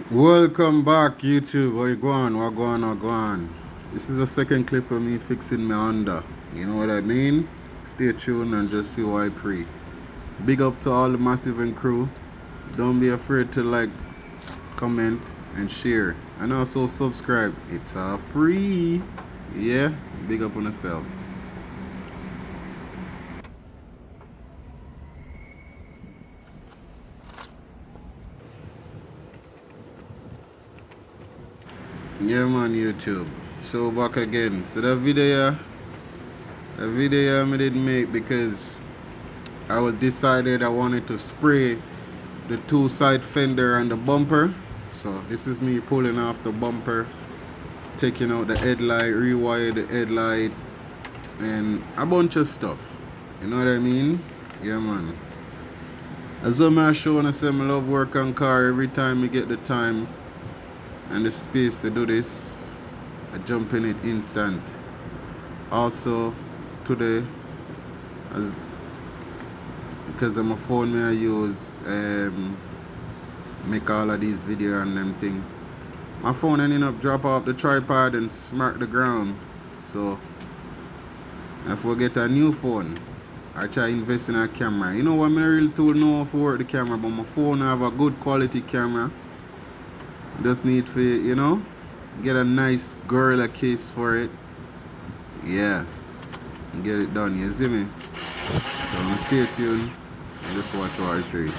Welcome back, YouTube. What you going? What going? What going? This is a second clip of me fixing my Honda. You know what I mean? Stay tuned and just see what I pre. Big up to all the Massive and crew. Don't be afraid to like, comment, and share. And also subscribe. It's free. Yeah? Big up on yourself. Yeah man, YouTube. So back again. So the video I didn't make because I was decided I wanted to spray the two side fender and the bumper. So this is me pulling off the bumper, taking out the headlight, rewire the headlight, and a bunch of stuff. You know what I mean? Yeah man. As I'm showing us, I love work on car. Every time we get the time and the space to do this, I jump in it instant. Also today, as because I'm a phone me I use make all of these videos and them thing. My phone ended up drop off the tripod and smack the ground. So if we get a new phone, I try invest in a camera. You know what, I really too know how to work the camera, but my phone have a good quality camera. Just need to, you know, get a nice Gorilla case for it. Yeah. Get it done, you see me? So stay tuned and just watch what I show you.